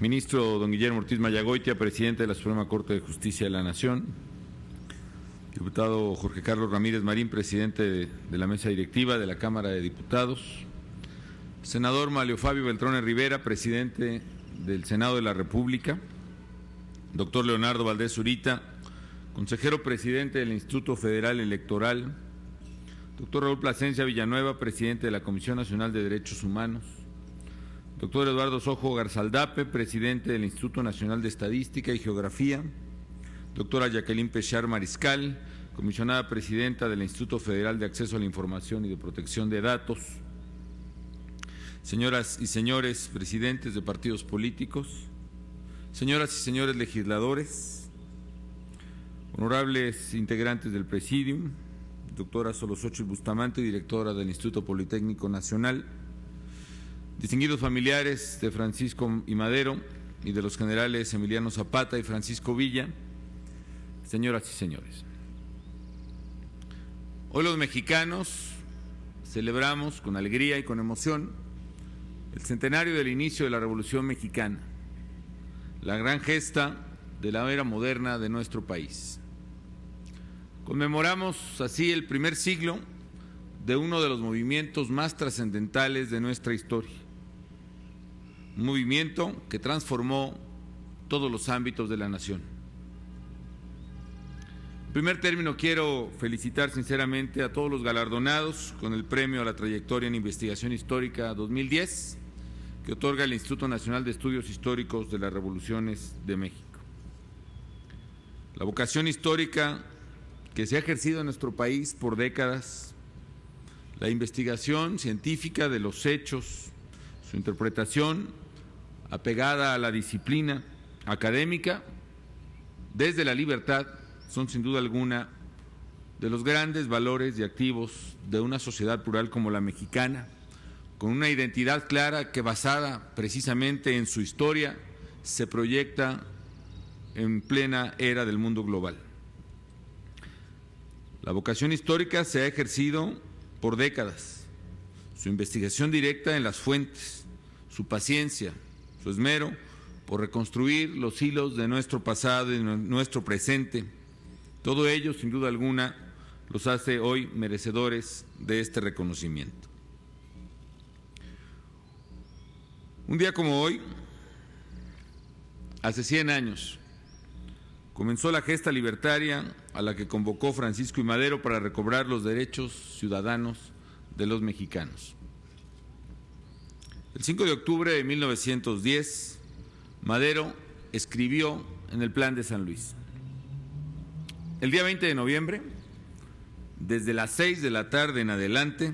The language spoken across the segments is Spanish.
Ministro don Guillermo Ortiz Mayagoitia, presidente de la Suprema Corte de Justicia de la Nación. Diputado Jorge Carlos Ramírez Marín, presidente de la mesa directiva de la Cámara de Diputados. Senador Manlio Fabio Beltrones Rivera, presidente del Senado de la República. Doctor Leonardo Valdés Zurita, consejero presidente del Instituto Federal Electoral. Doctor Raúl Plasencia Villanueva, presidente de la Comisión Nacional de Derechos Humanos. Doctor Eduardo Sojo Garzaldape, presidente del Instituto Nacional de Estadística y Geografía. Doctora Jacqueline Pechar Mariscal, comisionada presidenta del Instituto Federal de Acceso a la Información y de Protección de Datos. Señoras y señores presidentes de partidos políticos, señoras y señores legisladores, honorables integrantes del Presidium, doctora Solosóchitl Bustamante, directora del Instituto Politécnico Nacional, distinguidos familiares de Francisco I. Madero y de los generales Emiliano Zapata y Francisco Villa, señoras y señores. Hoy los mexicanos celebramos con alegría y con emoción el centenario del inicio de la Revolución Mexicana, la gran gesta de la era moderna de nuestro país. Conmemoramos así el primer siglo de uno de los movimientos más trascendentales de nuestra historia. Un movimiento que transformó todos los ámbitos de la nación. En primer término, quiero felicitar sinceramente a todos los galardonados con el Premio a la Trayectoria en Investigación Histórica 2010, que otorga el Instituto Nacional de Estudios Históricos de las Revoluciones de México. La vocación histórica que se ha ejercido en nuestro país por décadas, la investigación científica de los hechos, su interpretación apegada a la disciplina académica desde la libertad, son sin duda alguna de los grandes valores y activos de una sociedad plural como la mexicana, con una identidad clara que, basada precisamente en su historia, se proyecta en plena era del mundo global. La vocación histórica se ha ejercido por décadas, su investigación directa en las fuentes, su paciencia, su esmero por reconstruir los hilos de nuestro pasado y de nuestro presente. Todo ello, sin duda alguna, los hace hoy merecedores de este reconocimiento. Un día como hoy, hace 100 años, comenzó la gesta libertaria a la que convocó Francisco I. Madero para recobrar los derechos ciudadanos de los mexicanos. El 5 de octubre de 1910, Madero escribió en el Plan de San Luis: el día 20 de noviembre, desde las 6 de la tarde en adelante,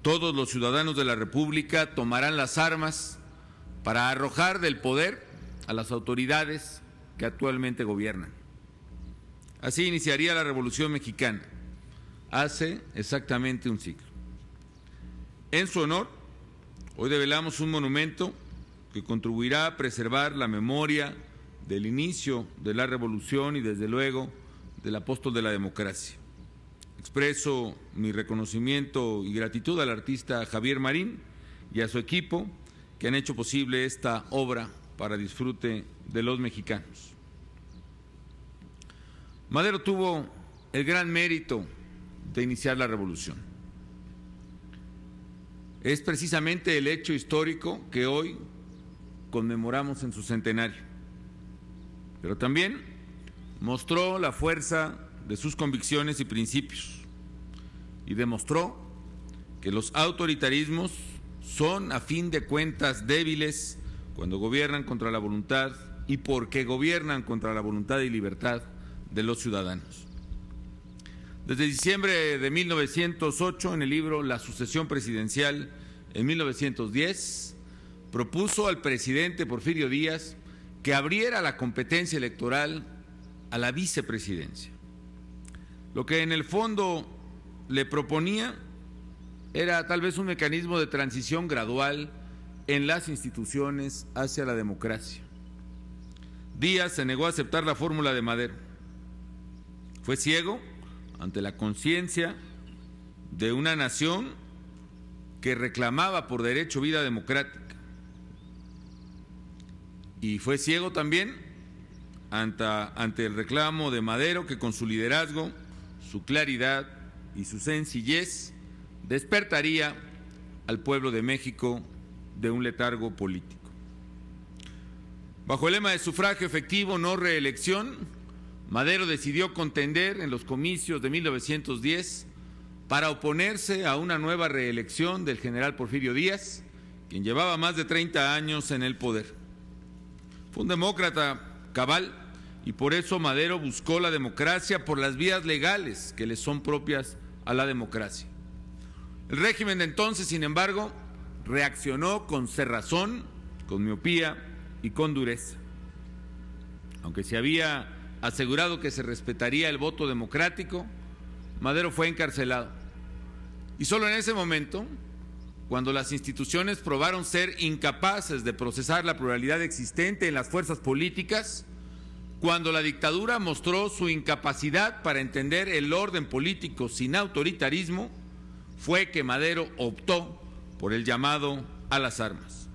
todos los ciudadanos de la República tomarán las armas para arrojar del poder a las autoridades que actualmente gobiernan. Así iniciaría la Revolución Mexicana, hace exactamente un siglo. En su honor, hoy develamos un monumento que contribuirá a preservar la memoria del inicio de la revolución y, desde luego, del apóstol de la democracia. Expreso mi reconocimiento y gratitud al artista Javier Marín y a su equipo que han hecho posible esta obra para disfrute de los mexicanos. Madero tuvo el gran mérito de iniciar la revolución. Es precisamente el hecho histórico que hoy conmemoramos en su centenario, pero también mostró la fuerza de sus convicciones y principios y demostró que los autoritarismos son, a fin de cuentas, débiles cuando gobiernan contra la voluntad y porque gobiernan contra la voluntad y libertad de los ciudadanos. Desde diciembre de 1908, en el libro La sucesión presidencial, en 1910, propuso al presidente Porfirio Díaz que abriera la competencia electoral a la vicepresidencia. Lo que en el fondo le proponía era tal vez un mecanismo de transición gradual en las instituciones hacia la democracia. Díaz se negó a aceptar la fórmula de Madero. Fue ciego ante la conciencia de una nación que reclamaba por derecho vida democrática. y fue ciego también ante el reclamo de Madero, que con su liderazgo, su claridad y su sencillez despertaría al pueblo de México de un letargo político. Bajo el lema de sufragio efectivo, no reelección, Madero decidió contender en los comicios de 1910 para oponerse a una nueva reelección del general Porfirio Díaz, quien llevaba más de 30 años en el poder. Fue un demócrata cabal y por eso Madero buscó la democracia por las vías legales que le son propias a la democracia. El régimen de entonces, sin embargo, reaccionó con cerrazón, con miopía y con dureza. Aunque se había asegurado que se respetaría el voto democrático, Madero fue encarcelado. Y solo en ese momento, cuando las instituciones probaron ser incapaces de procesar la pluralidad existente en las fuerzas políticas, cuando la dictadura mostró su incapacidad para entender el orden político sin autoritarismo, fue que Madero optó por el llamado a las armas.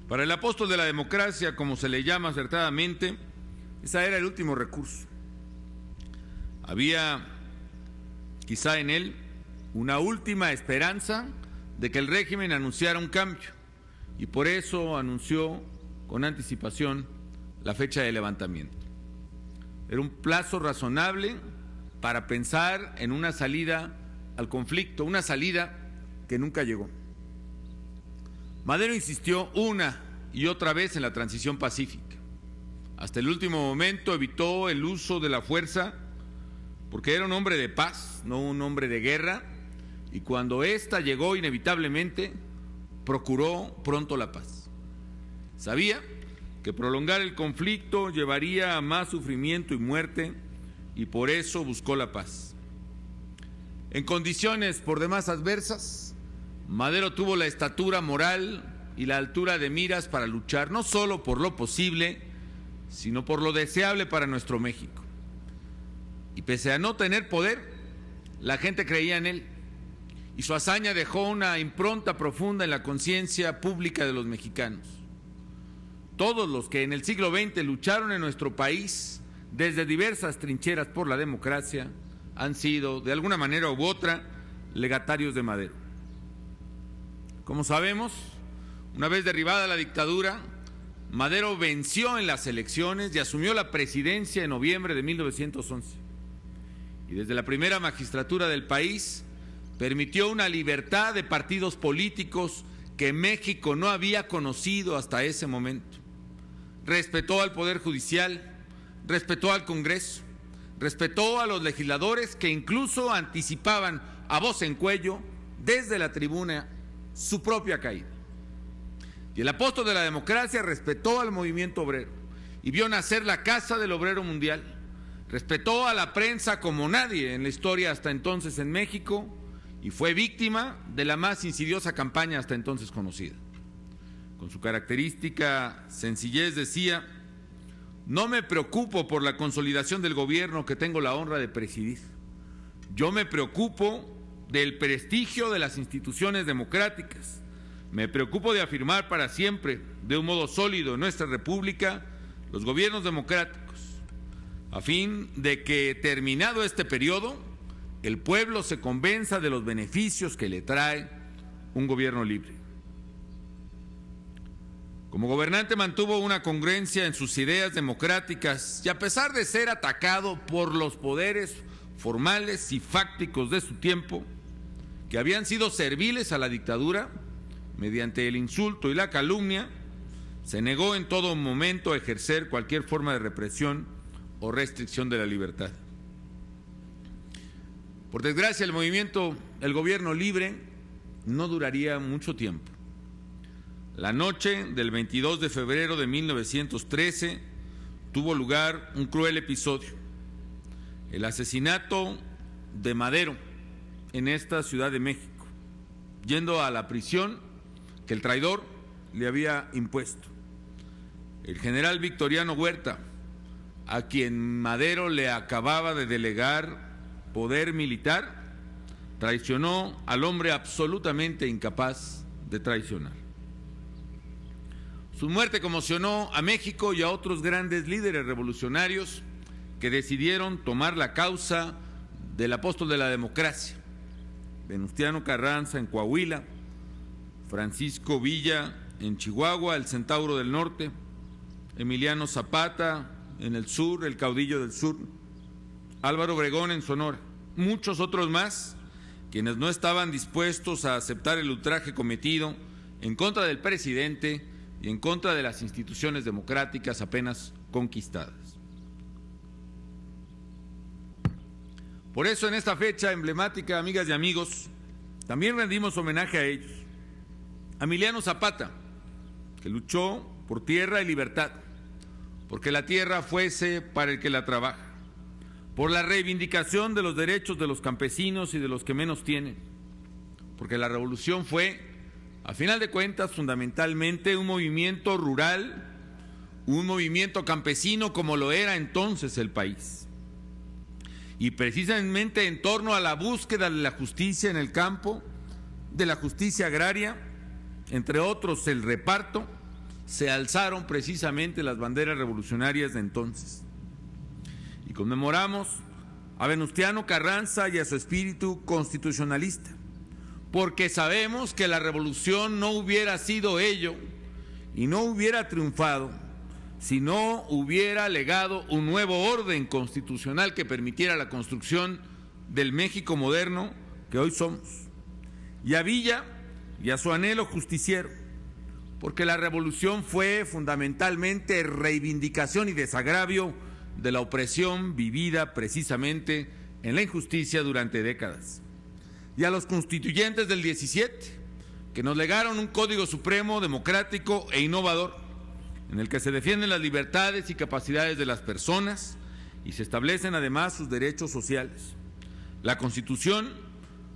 Para el apóstol de la democracia, como se le llama acertadamente, ese era el último recurso. Había quizá en él una última esperanza de que el régimen anunciara un cambio, y por eso anunció con anticipación la fecha de levantamiento. Era un plazo razonable para pensar en una salida al conflicto, una salida que nunca llegó. Madero insistió una y otra vez en la transición pacífica. Hasta el último momento evitó el uso de la fuerza porque era un hombre de paz, no un hombre de guerra, y cuando ésta llegó inevitablemente, procuró pronto la paz. Sabía que prolongar el conflicto llevaría a más sufrimiento y muerte, y por eso buscó la paz. En condiciones por demás adversas, Madero tuvo la estatura moral y la altura de miras para luchar no solo por lo posible, sino por lo deseable para nuestro México. Y pese a no tener poder, la gente creía en él, y su hazaña dejó una impronta profunda en la conciencia pública de los mexicanos. Todos los que en el siglo XX lucharon en nuestro país desde diversas trincheras por la democracia han sido, de alguna manera u otra, legatarios de Madero. Como sabemos, una vez derribada la dictadura, Madero venció en las elecciones y asumió la presidencia en noviembre de 1911. Y desde la primera magistratura del país permitió una libertad de partidos políticos que México no había conocido hasta ese momento. Respetó al Poder Judicial, respetó al Congreso, respetó a los legisladores que incluso anticipaban a voz en cuello desde la tribuna su propia caída. Y el apóstol de la democracia respetó al movimiento obrero y vio nacer la Casa del Obrero Mundial. Respetó a la prensa como nadie en la historia hasta entonces en México y fue víctima de la más insidiosa campaña hasta entonces conocida. Con su característica sencillez decía: no me preocupo por la consolidación del gobierno que tengo la honra de presidir. Yo me preocupo del prestigio de las instituciones democráticas. Me preocupo de afirmar para siempre, de un modo sólido, en nuestra república, los gobiernos democráticos, a fin de que, terminado este periodo, el pueblo se convenza de los beneficios que le trae un gobierno libre. Como gobernante mantuvo una congruencia en sus ideas democráticas y a pesar de ser atacado por los poderes formales y fácticos de su tiempo, que habían sido serviles a la dictadura, mediante el insulto y la calumnia, se negó en todo momento a ejercer cualquier forma de represión o restricción de la libertad. Por desgracia, el gobierno libre no duraría mucho tiempo. La noche del 22 de febrero de 1913 tuvo lugar un cruel episodio: el asesinato de Madero en esta Ciudad de México, yendo a la prisión que el traidor le había impuesto. El general Victoriano Huerta, a quien Madero le acababa de delegar poder militar, traicionó al hombre absolutamente incapaz de traicionar. Su muerte conmocionó a México y a otros grandes líderes revolucionarios que decidieron tomar la causa del apóstol de la democracia, Venustiano Carranza en Coahuila, Francisco Villa en Chihuahua, el Centauro del Norte, Emiliano Zapata en el sur, el caudillo del sur, Álvaro Obregón en Sonora, muchos otros más, quienes no estaban dispuestos a aceptar el ultraje cometido en contra del presidente y en contra de las instituciones democráticas apenas conquistadas. Por eso, en esta fecha emblemática, amigas y amigos, también rendimos homenaje a ellos. A Emiliano Zapata, que luchó por tierra y libertad, porque la tierra fuese para el que la trabaja, por la reivindicación de los derechos de los campesinos y de los que menos tienen, porque la revolución fue, a final de cuentas, fundamentalmente un movimiento rural, un movimiento campesino como lo era entonces el país. Y precisamente en torno a la búsqueda de la justicia en el campo, de la justicia agraria, entre otros el reparto, se alzaron precisamente las banderas revolucionarias de entonces. Y conmemoramos a Venustiano Carranza y a su espíritu constitucionalista, porque sabemos que la revolución no hubiera sido ello y no hubiera triunfado si no hubiera legado un nuevo orden constitucional que permitiera la construcción del México moderno que hoy somos. Y a Villa y a su anhelo justiciero, porque la revolución fue fundamentalmente reivindicación y desagravio de la opresión vivida precisamente en la injusticia durante décadas. Y a los constituyentes del 17, que nos legaron un Código Supremo democrático e innovador, en el que se defienden las libertades y capacidades de las personas y se establecen además sus derechos sociales. La Constitución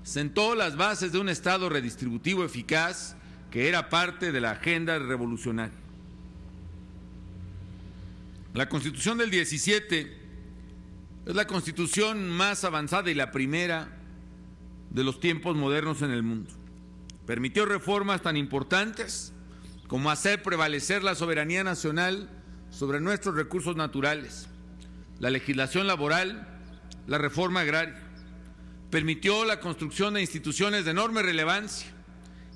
sentó las bases de un Estado redistributivo eficaz que era parte de la agenda revolucionaria. La Constitución del 17 es la Constitución más avanzada y la primera de los tiempos modernos en el mundo. Permitió reformas tan importantes como hacer prevalecer la soberanía nacional sobre nuestros recursos naturales, la legislación laboral, la reforma agraria. Permitió la construcción de instituciones de enorme relevancia,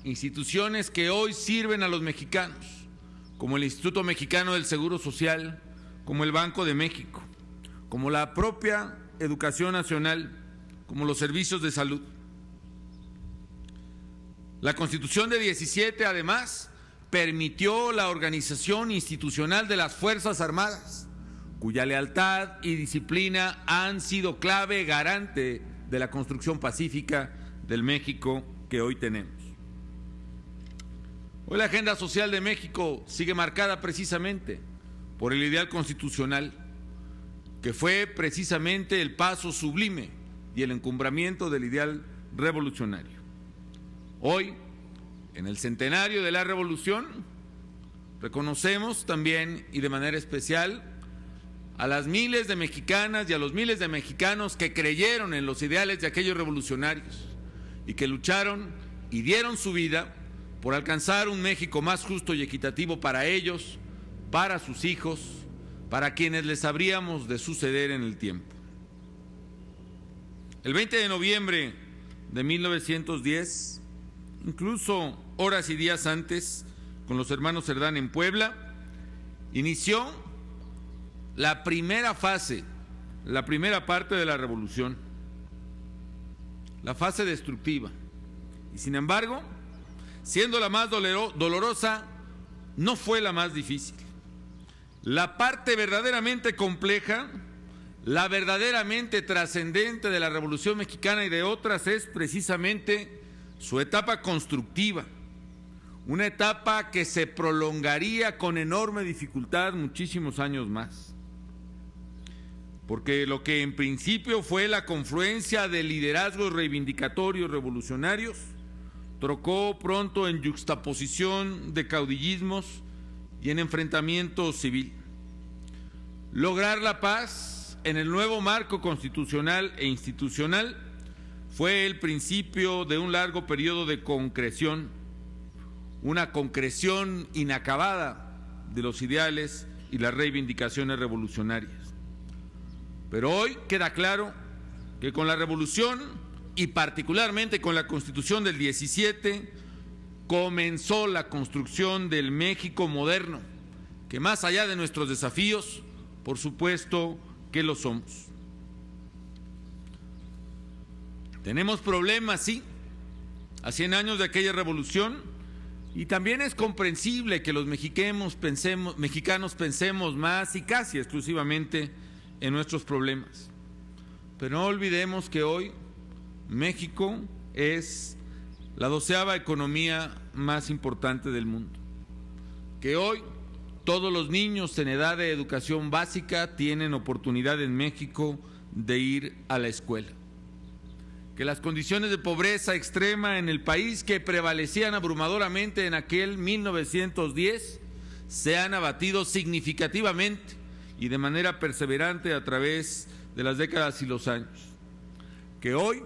instituciones que hoy sirven a los mexicanos, como el Instituto Mexicano del Seguro Social, como el Banco de México, como la propia educación nacional, como los servicios de salud. La Constitución de 17, además, permitió la organización institucional de las Fuerzas Armadas, cuya lealtad y disciplina han sido clave garante de la construcción pacífica del México que hoy tenemos. Hoy la agenda social de México sigue marcada precisamente por el ideal constitucional, que fue precisamente el paso sublime y el encumbramiento del ideal revolucionario. Hoy, en el centenario de la Revolución, reconocemos también y de manera especial a las miles de mexicanas y a los miles de mexicanos que creyeron en los ideales de aquellos revolucionarios y que lucharon y dieron su vida por alcanzar un México más justo y equitativo para ellos, para sus hijos, para quienes les habríamos de suceder en el tiempo. El 20 de noviembre de 1910, incluso horas y días antes, con los hermanos Cerdán en Puebla, inició la primera fase, la primera parte de la revolución, la fase destructiva. Y sin embargo, siendo la más dolorosa, no fue la más difícil. La parte verdaderamente compleja, la verdaderamente trascendente de la Revolución Mexicana y de otras es precisamente su etapa constructiva, una etapa que se prolongaría con enorme dificultad muchísimos años más. Porque lo que en principio fue la confluencia de liderazgos reivindicatorios revolucionarios, trocó pronto en yuxtaposición de caudillismos y en enfrentamiento civil. Lograr la paz en el nuevo marco constitucional e institucional fue el principio de un largo periodo de concreción, una concreción inacabada de los ideales y las reivindicaciones revolucionarias. Pero hoy queda claro que con la revolución y particularmente con la Constitución del 17 comenzó la construcción del México moderno, que más allá de nuestros desafíos, por supuesto que lo somos. Tenemos problemas, sí, a 100 años de aquella revolución, y también es comprensible que los mexicanos pensemos más y casi exclusivamente en nuestros problemas. Pero no olvidemos que hoy México es la 12ª economía más importante del mundo, que hoy todos los niños en edad de educación básica tienen oportunidad en México de ir a la escuela, que las condiciones de pobreza extrema en el país que prevalecían abrumadoramente en aquel 1910 se han abatido significativamente y de manera perseverante a través de las décadas y los años, que hoy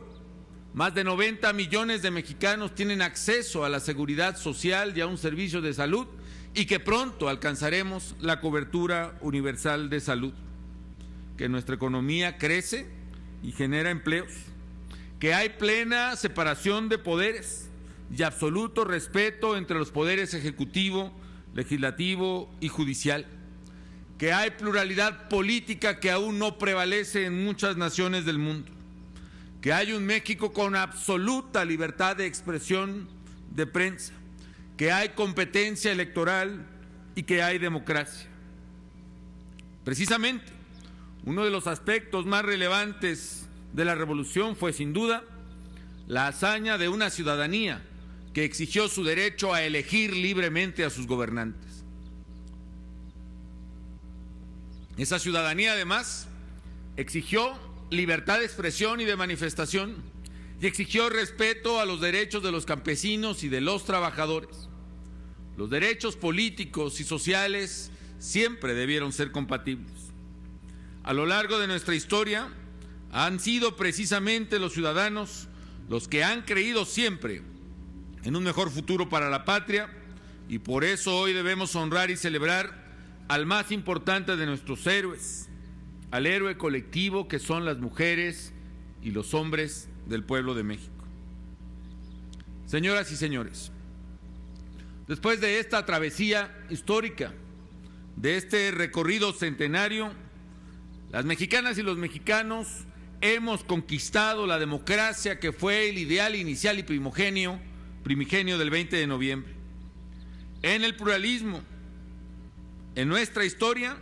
más de 90 millones de mexicanos tienen acceso a la seguridad social y a un servicio de salud y que pronto alcanzaremos la cobertura universal de salud, que nuestra economía crece y genera empleos, que hay plena separación de poderes y absoluto respeto entre los poderes ejecutivo, legislativo y judicial, que hay pluralidad política que aún no prevalece en muchas naciones del mundo, que hay un México con absoluta libertad de expresión de prensa, que hay competencia electoral y que hay democracia. Precisamente, uno de los aspectos más relevantes de la revolución fue, sin duda, la hazaña de una ciudadanía que exigió su derecho a elegir libremente a sus gobernantes. Esa ciudadanía, además, exigió libertad de expresión y de manifestación y exigió respeto a los derechos de los campesinos y de los trabajadores. Los derechos políticos y sociales siempre debieron ser compatibles. A lo largo de nuestra historia, han sido precisamente los ciudadanos los que han creído siempre en un mejor futuro para la patria, y por eso hoy debemos honrar y celebrar al más importante de nuestros héroes, al héroe colectivo que son las mujeres y los hombres del pueblo de México. Señoras y señores, después de esta travesía histórica, de este recorrido centenario, las mexicanas y los mexicanos hemos conquistado la democracia que fue el ideal inicial y primigenio del 20 de noviembre. En el pluralismo, en nuestra historia,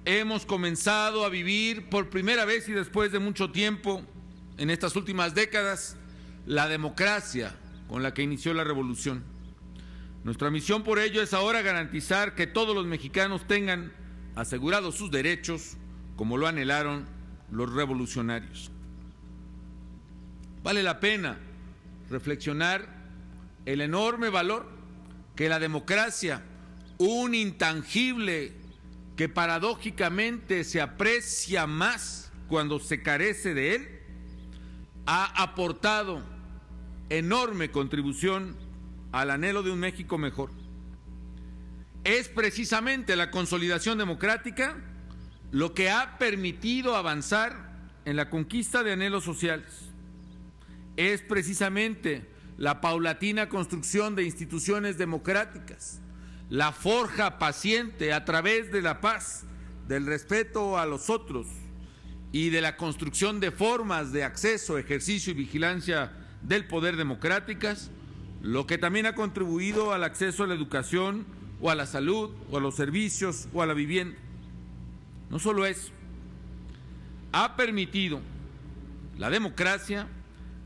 hemos comenzado a vivir por primera vez y después de mucho tiempo, en estas últimas décadas, la democracia con la que inició la revolución. Nuestra misión por ello es ahora garantizar que todos los mexicanos tengan asegurados sus derechos, como lo anhelaron los revolucionarios. Vale la pena reflexionar el enorme valor que la democracia, un intangible que paradójicamente se aprecia más cuando se carece de él, ha aportado enorme contribución al anhelo de un México mejor. Es precisamente la consolidación democrática lo que ha permitido avanzar en la conquista de anhelos sociales. Es precisamente la paulatina construcción de instituciones democráticas, la forja paciente a través de la paz, del respeto a los otros y de la construcción de formas de acceso, ejercicio y vigilancia del poder democráticas, lo que también ha contribuido al acceso a la educación o a la salud o a los servicios o a la vivienda. No solo eso, ha permitido la democracia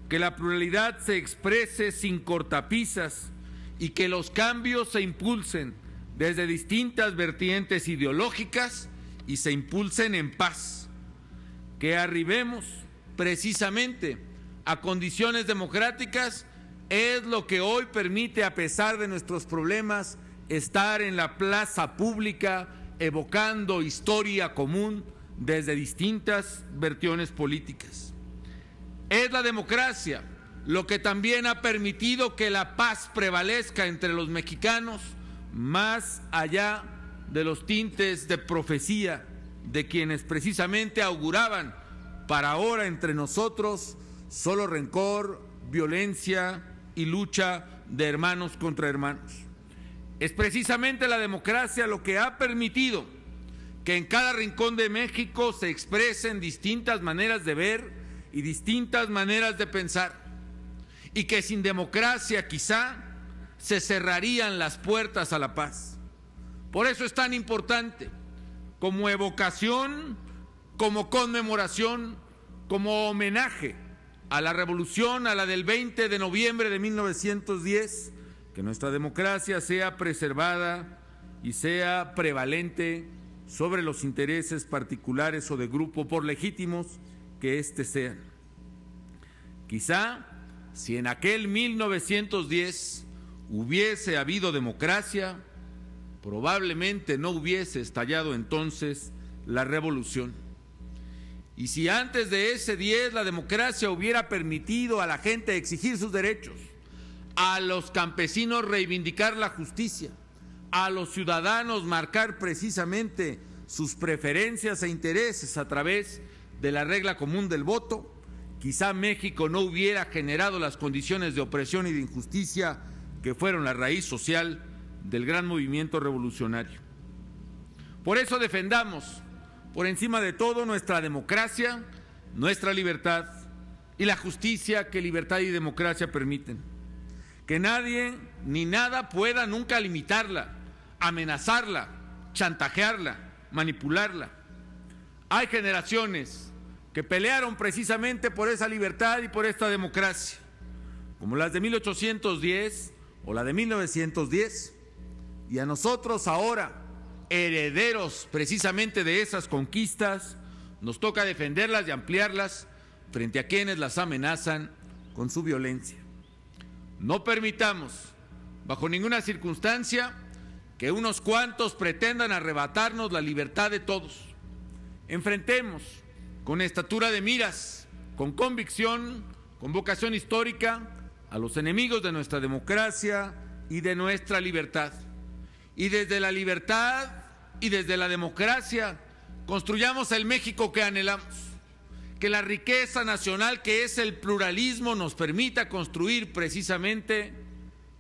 que la pluralidad se exprese sin cortapisas y que los cambios se impulsen desde distintas vertientes ideológicas y se impulsen en paz, que arribemos precisamente a condiciones democráticas es lo que hoy permite, a pesar de nuestros problemas, estar en la plaza pública evocando historia común desde distintas versiones políticas. Es la democracia lo que también ha permitido que la paz prevalezca entre los mexicanos más allá de los tintes de profecía de quienes precisamente auguraban para ahora entre nosotros solo rencor, violencia y lucha de hermanos contra hermanos. Es precisamente la democracia lo que ha permitido que en cada rincón de México se expresen distintas maneras de ver y distintas maneras de pensar, y que sin democracia quizá se cerrarían las puertas a la paz. Por eso es tan importante, como evocación, como conmemoración, como homenaje a la revolución, a la del 20 de noviembre de 1910, que nuestra democracia sea preservada y sea prevalente sobre los intereses particulares o de grupo, por legítimos que éste sean. Quizá, si en aquel 1910 hubiese habido democracia, probablemente no hubiese estallado entonces la revolución. Y si antes de ese 10 la democracia hubiera permitido a la gente exigir sus derechos, a los campesinos reivindicar la justicia, a los ciudadanos marcar precisamente sus preferencias e intereses a través de la regla común del voto, quizá México no hubiera generado las condiciones de opresión y de injusticia que fueron la raíz social del gran movimiento revolucionario. Por eso defendamos, por encima de todo, nuestra democracia, nuestra libertad y la justicia que libertad y democracia permiten. Que nadie ni nada pueda nunca limitarla, amenazarla, chantajearla, manipularla. Hay generaciones que pelearon precisamente por esa libertad y por esta democracia, como las de 1810 o la de 1910, y a nosotros ahora, herederos precisamente de esas conquistas, nos toca defenderlas y ampliarlas frente a quienes las amenazan con su violencia. No permitamos, bajo ninguna circunstancia, que unos cuantos pretendan arrebatarnos la libertad de todos. Enfrentemos con estatura de miras, con convicción, con vocación histórica, a los enemigos de nuestra democracia y de nuestra libertad. Y desde la libertad y desde la democracia construyamos el México que anhelamos. Que la riqueza nacional que es el pluralismo nos permita construir precisamente,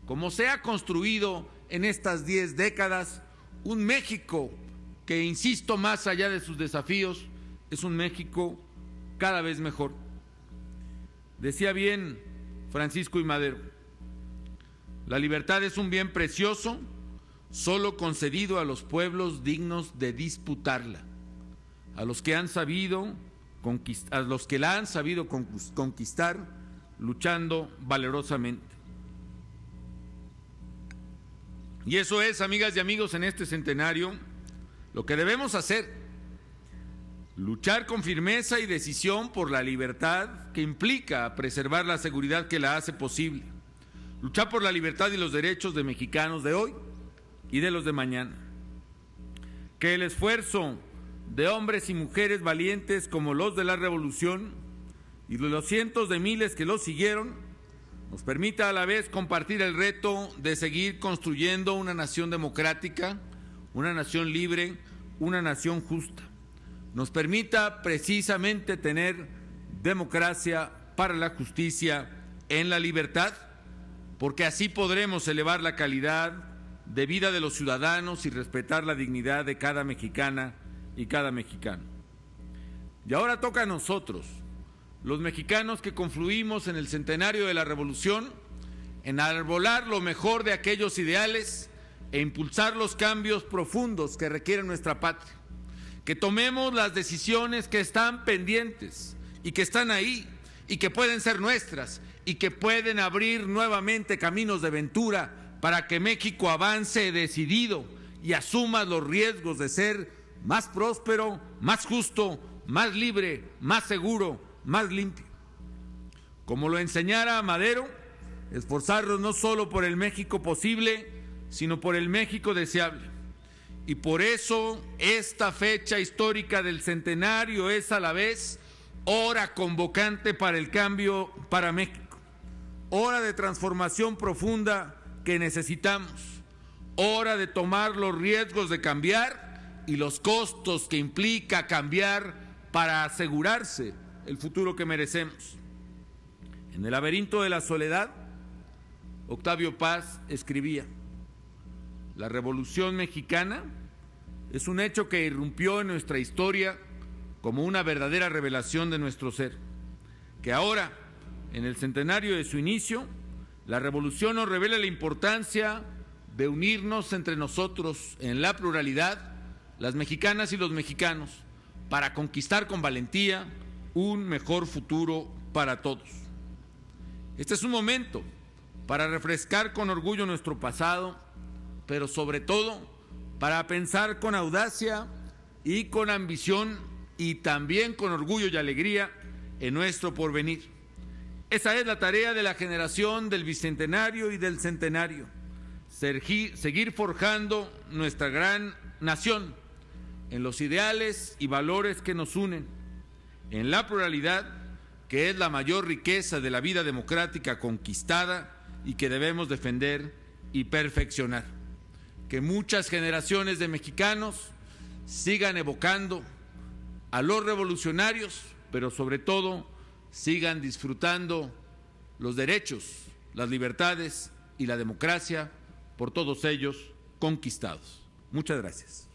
como se ha construido en estas 10 décadas, un México que, insisto, más allá de sus desafíos, es un México cada vez mejor. Decía bien Francisco I. Madero, la libertad es un bien precioso, solo concedido a los pueblos dignos de disputarla, a los que la han sabido conquistar luchando valerosamente. Y eso es, amigas y amigos, en este centenario lo que debemos hacer: luchar con firmeza y decisión por la libertad que implica preservar la seguridad que la hace posible, luchar por la libertad y los derechos de mexicanos de hoy y de los de mañana. Que el esfuerzo de hombres y mujeres valientes como los de la revolución y de los cientos de miles que los siguieron nos permita a la vez compartir el reto de seguir construyendo una nación democrática, una nación libre, una nación justa. Nos permita precisamente tener democracia para la justicia en la libertad, porque así podremos elevar la calidad de vida de los ciudadanos y respetar la dignidad de cada mexicana y cada mexicano. Y ahora toca a nosotros, los mexicanos que confluimos en el centenario de la Revolución, enarbolar lo mejor de aquellos ideales e impulsar los cambios profundos que requiere nuestra patria. Que tomemos las decisiones que están pendientes y que están ahí y que pueden ser nuestras y que pueden abrir nuevamente caminos de ventura para que México avance decidido y asuma los riesgos de ser más próspero, más justo, más libre, más seguro, más limpio. Como lo enseñara Madero, esforzarnos no solo por el México posible, sino por el México deseable. Y por eso esta fecha histórica del centenario es a la vez hora convocante para el cambio para México, hora de transformación profunda que necesitamos, hora de tomar los riesgos de cambiar y los costos que implica cambiar para asegurarse el futuro que merecemos. En el laberinto de la soledad, Octavio Paz escribía: la Revolución Mexicana es un hecho que irrumpió en nuestra historia como una verdadera revelación de nuestro ser, que ahora, en el centenario de su inicio, la revolución nos revela la importancia de unirnos entre nosotros en la pluralidad, las mexicanas y los mexicanos, para conquistar con valentía un mejor futuro para todos. Este es un momento para refrescar con orgullo nuestro pasado, pero sobre todo para pensar con audacia y con ambición y también con orgullo y alegría en nuestro porvenir. Esa es la tarea de la generación del bicentenario y del centenario: seguir forjando nuestra gran nación en los ideales y valores que nos unen, en la pluralidad, que es la mayor riqueza de la vida democrática conquistada y que debemos defender y perfeccionar. Que muchas generaciones de mexicanos sigan evocando a los revolucionarios, pero sobre todo sigan disfrutando los derechos, las libertades y la democracia por todos ellos conquistados. Muchas gracias.